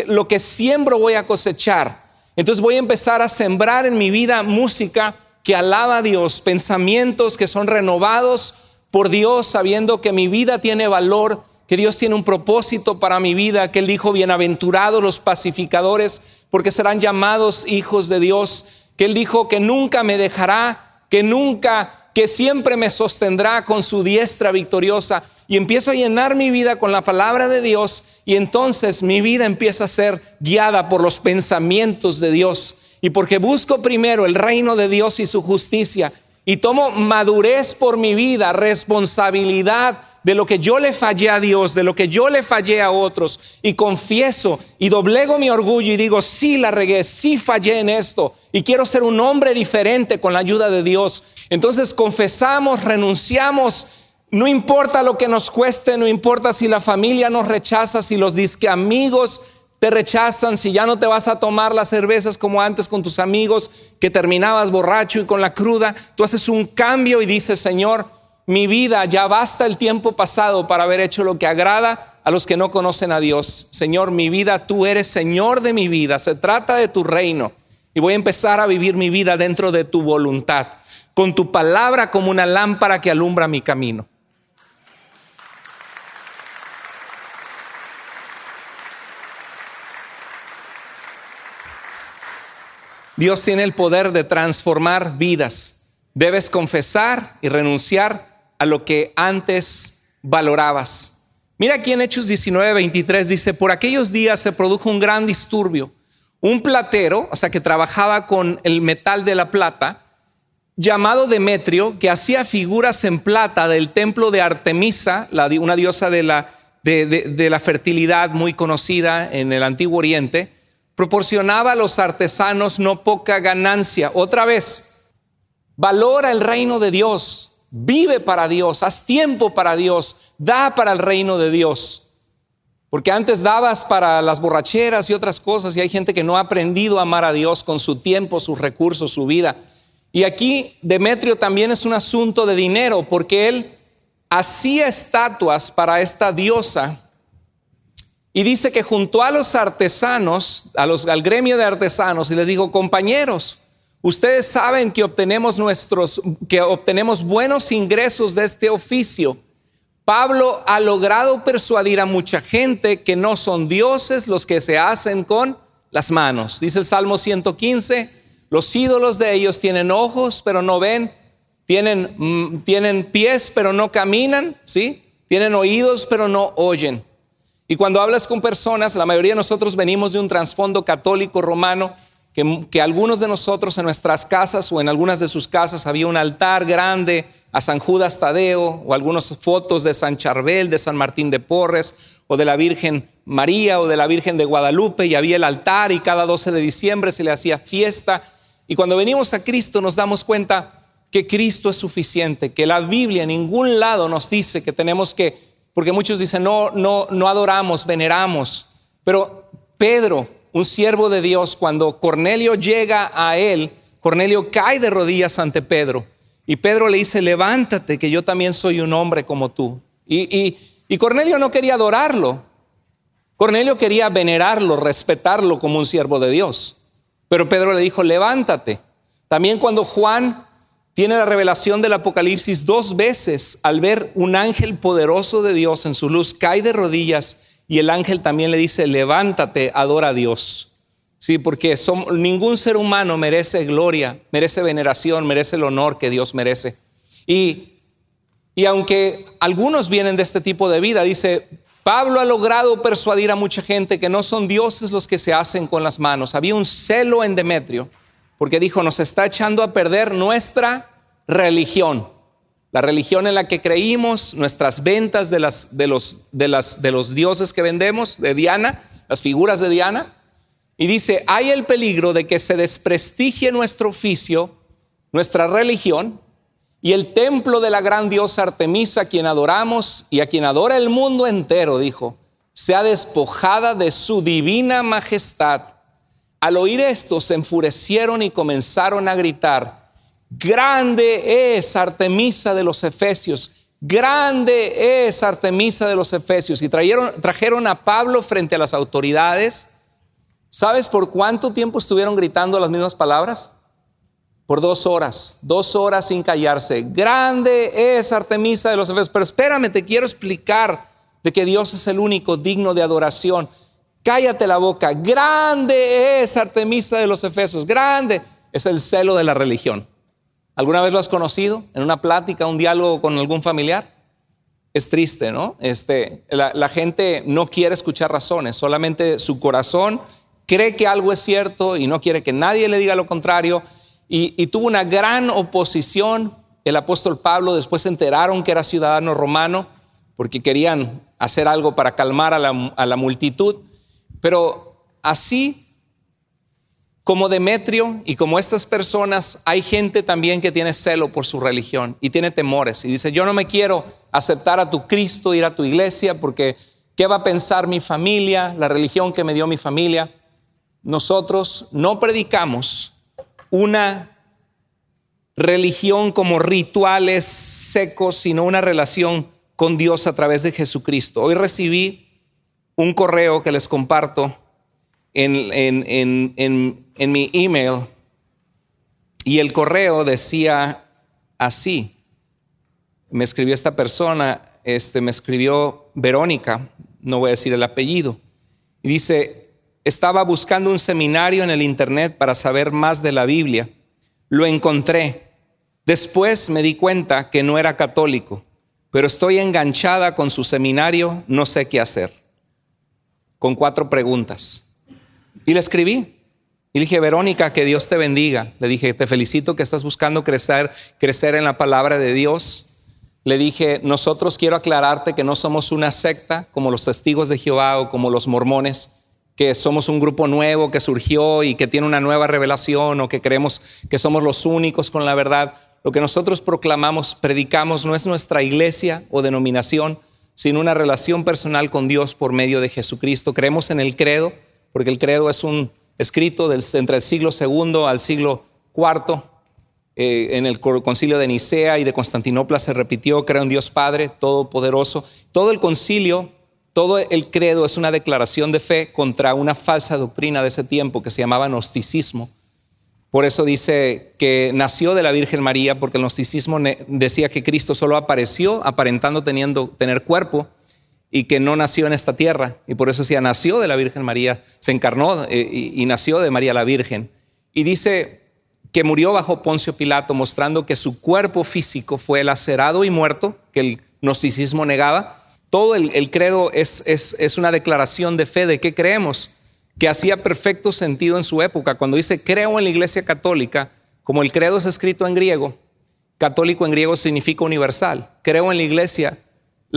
lo que siembro voy a cosechar. Entonces voy a empezar a sembrar en mi vida música que alaba a Dios, pensamientos que son renovados por Dios, sabiendo que mi vida tiene valor, que Dios tiene un propósito para mi vida, que Él dijo, bienaventurados los pacificadores, porque serán llamados hijos de Dios, que Él dijo que nunca me dejará, que siempre me sostendrá con su diestra victoriosa. Y empiezo a llenar mi vida con la palabra de Dios, y entonces mi vida empieza a ser guiada por los pensamientos de Dios. Y porque busco primero el reino de Dios y su justicia, y tomo madurez por mi vida, responsabilidad de lo que yo le fallé a Dios, de lo que yo le fallé a otros, y confieso y doblego mi orgullo y digo, sí la regué, sí fallé en esto y quiero ser un hombre diferente con la ayuda de Dios. Entonces confesamos, renunciamos, no importa lo que nos cueste, no importa si la familia nos rechaza, si los disque amigos te rechazan, si ya no te vas a tomar las cervezas como antes con tus amigos, que terminabas borracho y con la cruda. Tú haces un cambio y dices, Señor, mi vida, ya basta el tiempo pasado para haber hecho lo que agrada a los que no conocen a Dios. Señor, mi vida, tú eres Señor de mi vida. Se trata de tu reino y voy a empezar a vivir mi vida dentro de tu voluntad, con tu palabra como una lámpara que alumbra mi camino. Dios tiene el poder de transformar vidas. Debes confesar y renunciar a lo que antes valorabas. Mira aquí en Hechos 19:23 dice, por aquellos días se produjo un gran disturbio. Un platero, o sea que trabajaba con el metal de la plata, llamado Demetrio, que hacía figuras en plata del templo de Artemisa, una diosa de la fertilidad muy conocida en el Antiguo Oriente, proporcionaba a los artesanos no poca ganancia. Otra vez, valora el reino de Dios, vive para Dios, haz tiempo para Dios, da para el reino de Dios. Porque antes dabas para las borracheras y otras cosas, y hay gente que no ha aprendido a amar a Dios con su tiempo, sus recursos, su vida. Y aquí Demetrio también es un asunto de dinero, porque él hacía estatuas para esta diosa. Y dice que juntó a los artesanos, al gremio de artesanos, y les dijo, compañeros, ustedes saben que obtenemos buenos ingresos de este oficio. Pablo ha logrado persuadir a mucha gente que no son dioses los que se hacen con las manos. Dice el Salmo 115, los ídolos de ellos tienen ojos, pero no ven, tienen pies pero no caminan, ¿sí? Tienen oídos pero no oyen. Y cuando hablas con personas, la mayoría de nosotros venimos de un trasfondo católico romano, que algunos de nosotros en nuestras casas o en algunas de sus casas había un altar grande a San Judas Tadeo, o algunas fotos de San Charbel, de San Martín de Porres, o de la Virgen María o de la Virgen de Guadalupe, y había el altar y cada 12 de diciembre se le hacía fiesta. Y cuando venimos a Cristo nos damos cuenta que Cristo es suficiente, que la Biblia en ningún lado nos dice que tenemos que, porque muchos dicen no adoramos, veneramos, pero Pedro, un siervo de Dios, cuando Cornelio llega a él, Cornelio cae de rodillas ante Pedro y Pedro le dice: levántate, que yo también soy un hombre como tú. Y Cornelio no quería adorarlo, Cornelio quería venerarlo, respetarlo como un siervo de Dios, pero Pedro le dijo: levántate. También cuando Juan tiene la revelación del Apocalipsis 2 veces, al ver un ángel poderoso de Dios en su luz, cae de rodillas y el ángel también le dice: levántate, adora a Dios. Sí, porque ningún ser humano merece gloria, merece veneración, merece el honor que Dios merece. Y aunque algunos vienen de este tipo de vida, dice, Pablo ha logrado persuadir a mucha gente que no son dioses los que se hacen con las manos. Había un celo en Demetrio, porque dijo: nos está echando a perder nuestra religión. La religión en la que creímos, nuestras ventas de los dioses que vendemos, de Diana, las figuras de Diana. Y dice: hay el peligro de que se desprestigie nuestro oficio, nuestra religión, y el templo de la gran diosa Artemisa, a quien adoramos y a quien adora el mundo entero, dijo, sea despojada de su divina majestad. Al oír esto se enfurecieron y comenzaron a gritar: grande es Artemisa de los Efesios, grande es Artemisa de los Efesios. Y trajeron a Pablo frente a las autoridades. ¿Sabes por cuánto tiempo estuvieron gritando las mismas palabras? Por 2 horas, 2 horas sin callarse. Grande es Artemisa de los Efesios. Pero espérame, te quiero explicar de que Dios es el único digno de adoración. Cállate la boca. Grande es Artemisa de los Efesios. Grande es el celo de la religión. ¿Alguna vez lo has conocido? En una plática, un diálogo con algún familiar. Es triste, ¿no? La gente no quiere escuchar razones, solamente su corazón cree que algo es cierto y no quiere que nadie le diga lo contrario. Y tuvo una gran oposición el apóstol Pablo. Después se enteraron que era ciudadano romano porque querían hacer algo para calmar a la multitud. Pero así como Demetrio y como estas personas, hay gente también que tiene celo por su religión y tiene temores. Y dice: yo no me quiero aceptar a tu Cristo, ir a tu iglesia, porque ¿qué va a pensar mi familia, la religión que me dio mi familia? Nosotros no predicamos una religión como rituales secos, sino una relación con Dios a través de Jesucristo. Hoy recibí un correo que les comparto en mi email, y el correo decía así. Me escribió esta persona, me escribió Verónica, no voy a decir el apellido, y dice: estaba buscando un seminario en el internet para saber más de la Biblia. Lo encontré. Después me di cuenta que no era católico, pero estoy enganchada con su seminario, no sé qué hacer. Con 4 preguntas. Y le escribí. Y le dije: Verónica, que Dios te bendiga. Le dije: te felicito que estás buscando crecer en la palabra de Dios. Le dije: nosotros, quiero aclararte que no somos una secta como los Testigos de Jehová o como los mormones, que somos un grupo nuevo que surgió y que tiene una nueva revelación, o que creemos que somos los únicos con la verdad. Lo que nosotros proclamamos, predicamos, no es nuestra iglesia o denominación, sino una relación personal con Dios por medio de Jesucristo. Creemos en el credo, porque el credo es un escrito entre el siglo II al siglo IV. En el concilio de Nicea y de Constantinopla se repitió: creo en Dios Padre Todopoderoso. Todo el concilio, todo el credo es una declaración de fe contra una falsa doctrina de ese tiempo que se llamaba gnosticismo. Por eso dice que nació de la Virgen María, porque el gnosticismo decía que Cristo solo apareció aparentando tener cuerpo, y que no nació en esta tierra. Y por eso decía: nació de la Virgen María, se encarnó y nació de María la Virgen. Y dice que murió bajo Poncio Pilato, mostrando que su cuerpo físico fue lacerado y muerto, que el gnosticismo negaba. Todo el credo es una declaración de fe de qué creemos, que hacía perfecto sentido en su época. Cuando dice creo en la Iglesia Católica, como el credo es escrito en griego, católico en griego significa universal. Creo en la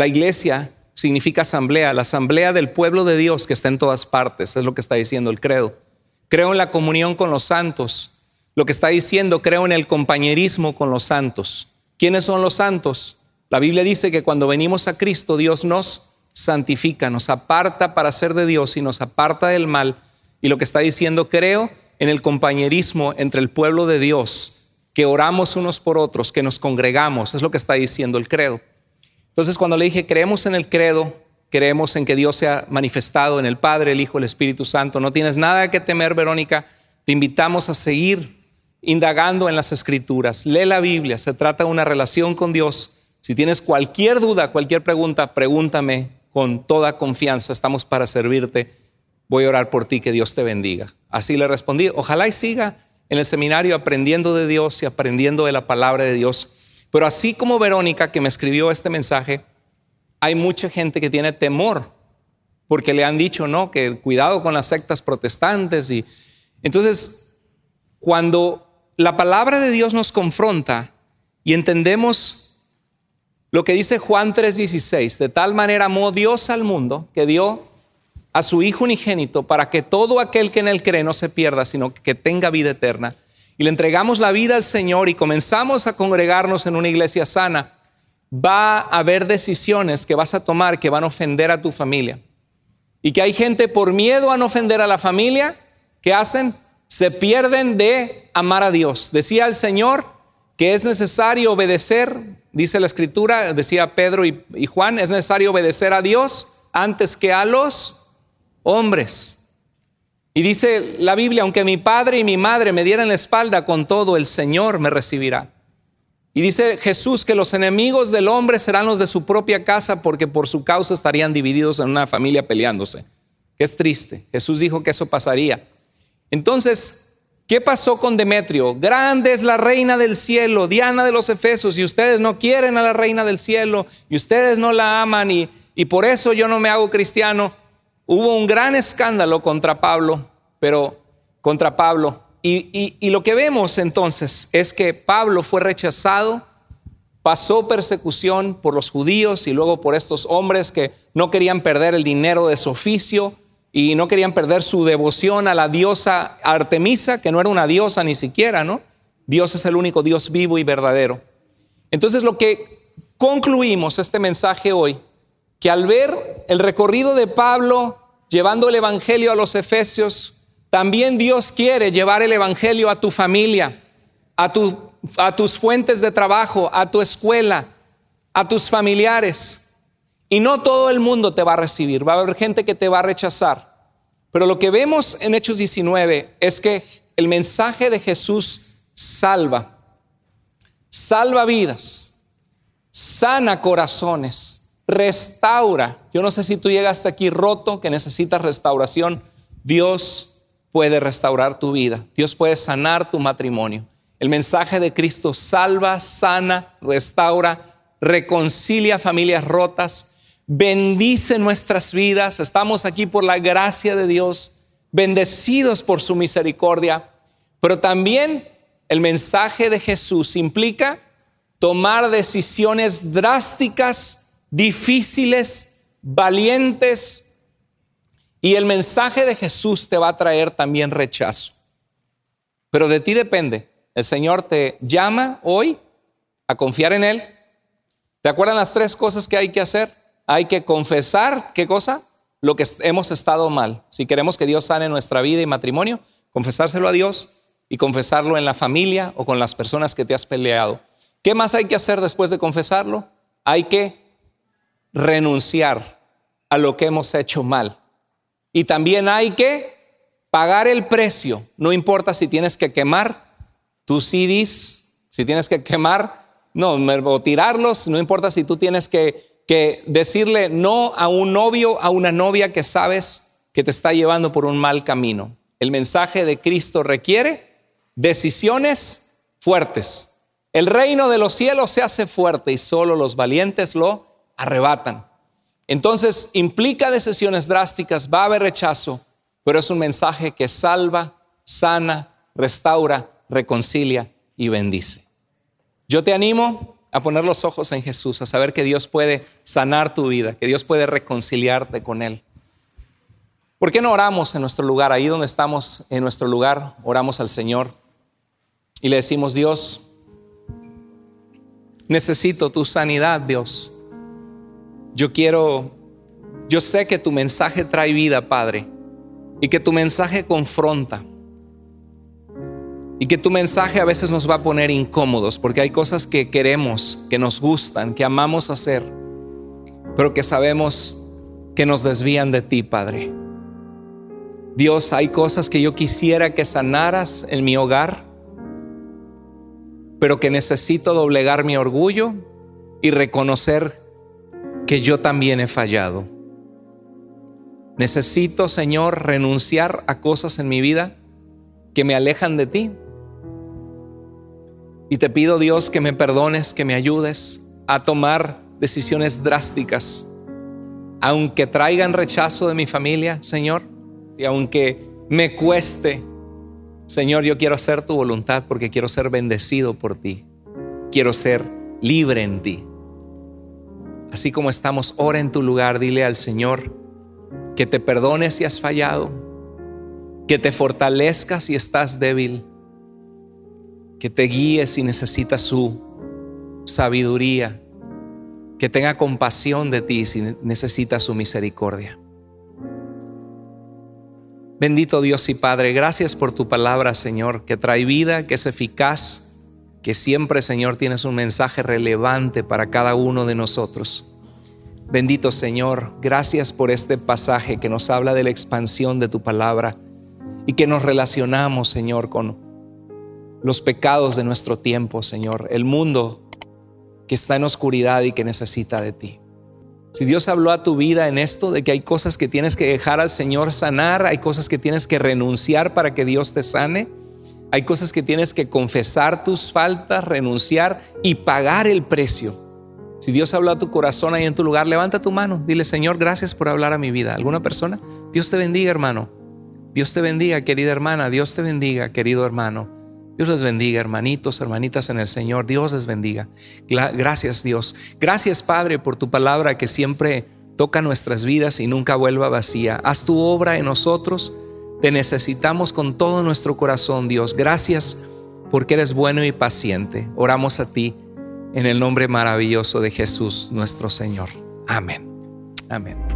iglesia significa asamblea, la asamblea del pueblo de Dios que está en todas partes, es lo que está diciendo el credo. Creo en la comunión con los santos, lo que está diciendo, creo en el compañerismo con los santos. ¿Quiénes son los santos? La Biblia dice que cuando venimos a Cristo, Dios nos santifica, nos aparta para ser de Dios y nos aparta del mal. Y lo que está diciendo, creo en el compañerismo entre el pueblo de Dios, que oramos unos por otros, que nos congregamos, es lo que está diciendo el credo. Entonces, cuando le dije creemos en el credo, creemos en que Dios se ha manifestado en el Padre, el Hijo, el Espíritu Santo, no tienes nada que temer, Verónica. Te invitamos a seguir indagando en las Escrituras. Lee la Biblia, se trata de una relación con Dios. Si tienes cualquier duda, cualquier pregunta, pregúntame con toda confianza. Estamos para servirte. Voy a orar por ti, que Dios te bendiga. Así le respondí. Ojalá y siga en el seminario aprendiendo de Dios y aprendiendo de la palabra de Dios. Pero así como Verónica, que me escribió este mensaje, hay mucha gente que tiene temor porque le han dicho, no, que cuidado con las sectas protestantes. Y entonces, cuando la palabra de Dios nos confronta y entendemos lo que dice Juan 3:16, de tal manera amó Dios al mundo que dio a su Hijo unigénito para que todo aquel que en él cree no se pierda, sino que tenga vida eterna. Y le entregamos la vida al Señor y comenzamos a congregarnos en una iglesia sana. Va a haber decisiones que vas a tomar que van a ofender a tu familia. Y que hay gente por miedo a no ofender a la familia, ¿qué hacen? Se pierden de amar a Dios. Decía el Señor que es necesario obedecer, dice la Escritura, decía Pedro y Juan, es necesario obedecer a Dios antes que a los hombres. Y dice la Biblia, aunque mi padre y mi madre me dieran la espalda, con todo el Señor me recibirá. Y dice Jesús que los enemigos del hombre serán los de su propia casa, porque por su causa estarían divididos en una familia peleándose. Que es triste. Jesús dijo que eso pasaría. Entonces, ¿qué pasó con Demetrio? Grande es la reina del cielo, Diana de los Efesios, y ustedes no quieren a la reina del cielo, y ustedes no la aman, y por eso yo no me hago cristiano. Hubo un gran escándalo contra Pablo, y lo que vemos entonces es que Pablo fue rechazado, pasó persecución por los judíos y luego por estos hombres que no querían perder el dinero de su oficio y no querían perder su devoción a la diosa Artemisa, que no era una diosa ni siquiera, ¿no? Dios es el único Dios vivo y verdadero. Entonces, lo que concluimos este mensaje hoy, que al ver el recorrido de Pablo llevando el evangelio a los efesios, también Dios quiere llevar el evangelio a tu familia, a tus fuentes de trabajo, a tu escuela, a tus familiares. Y no todo el mundo te va a recibir, va a haber gente que te va a rechazar. Pero lo que vemos en Hechos 19 es que el mensaje de Jesús salva vidas, sana corazones, restaura. Yo no sé si tú llegaste aquí roto, que necesitas restauración. Dios puede restaurar tu vida. Dios puede sanar tu matrimonio. El mensaje de Cristo salva, sana, restaura, reconcilia familias rotas, bendice nuestras vidas. Estamos aquí por la gracia de Dios, bendecidos por su misericordia. Pero también el mensaje de Jesús implica tomar decisiones drásticas, difíciles, valientes. Y el mensaje de Jesús te va a traer también rechazo. Pero de ti depende. El Señor te llama hoy a confiar en Él. ¿Te acuerdan las 3 cosas que hay que hacer? Hay que confesar, ¿qué cosa? Lo que hemos estado mal. Si queremos que Dios sane nuestra vida y matrimonio, confesárselo a Dios y confesarlo en la familia o con las personas que te has peleado. ¿Qué más hay que hacer después de confesarlo? Hay que renunciar a lo que hemos hecho mal. Y también hay que pagar el precio. No importa si tienes que quemar tus CDs, si tienes que quemar, o tirarlos. No importa si tú tienes que decirle no a un novio, a una novia que sabes que te está llevando por un mal camino. El mensaje de Cristo requiere decisiones fuertes. El reino de los cielos se hace fuerte y solo los valientes lo arrebatan. Entonces implica decisiones drásticas, va a haber rechazo, pero es un mensaje que salva, sana, restaura, reconcilia y bendice. Yo te animo a poner los ojos en Jesús, a saber que Dios puede sanar tu vida, que Dios puede reconciliarte con Él. ¿Por qué no oramos en nuestro lugar? Ahí donde estamos en nuestro lugar, oramos al Señor y le decimos: Dios, necesito tu sanidad, Dios. Yo sé que tu mensaje trae vida, Padre, y que tu mensaje confronta, y que tu mensaje a veces nos va a poner incómodos, porque hay cosas que queremos, que nos gustan, que amamos hacer, pero que sabemos que nos desvían de ti, Padre. Dios, hay cosas que yo quisiera que sanaras en mi hogar, pero que necesito doblegar mi orgullo y reconocer que yo también he fallado. Necesito, Señor, renunciar a cosas en mi vida que me alejan de ti. Y te pido, Dios, que me perdones, que me ayudes a tomar decisiones drásticas, aunque traigan rechazo de mi familia, Señor, y aunque me cueste. Señor, yo quiero hacer tu voluntad porque quiero ser bendecido por ti. Quiero ser libre en ti. Así como estamos, ora en tu lugar, dile al Señor que te perdone si has fallado, que te fortalezca si estás débil, que te guíe si necesitas su sabiduría, que tenga compasión de ti si necesitas su misericordia. Bendito Dios y Padre, gracias por tu palabra, Señor, que trae vida, que es eficaz, que siempre, Señor, tienes un mensaje relevante para cada uno de nosotros. Bendito Señor, gracias por este pasaje que nos habla de la expansión de tu palabra y que nos relacionamos, Señor, con los pecados de nuestro tiempo, Señor, el mundo que está en oscuridad y que necesita de ti. Si Dios habló a tu vida en esto, de que hay cosas que tienes que dejar al Señor sanar, hay cosas que tienes que renunciar para que Dios te sane, hay cosas que tienes que confesar tus faltas, renunciar y pagar el precio. Si Dios habló a tu corazón ahí en tu lugar, levanta tu mano, dile: Señor, gracias por hablar a mi vida. ¿Alguna persona? Dios te bendiga, hermano. Dios te bendiga, querida hermana. Dios te bendiga, querido hermano. Dios les bendiga, hermanitos, hermanitas en el Señor. Dios les bendiga. Gracias, Dios. Gracias, Padre, por tu palabra que siempre toca nuestras vidas y nunca vuelva vacía. Haz tu obra en nosotros. Te necesitamos con todo nuestro corazón, Dios. Gracias porque eres bueno y paciente. Oramos a ti en el nombre maravilloso de Jesús, nuestro Señor. Amén. Amén.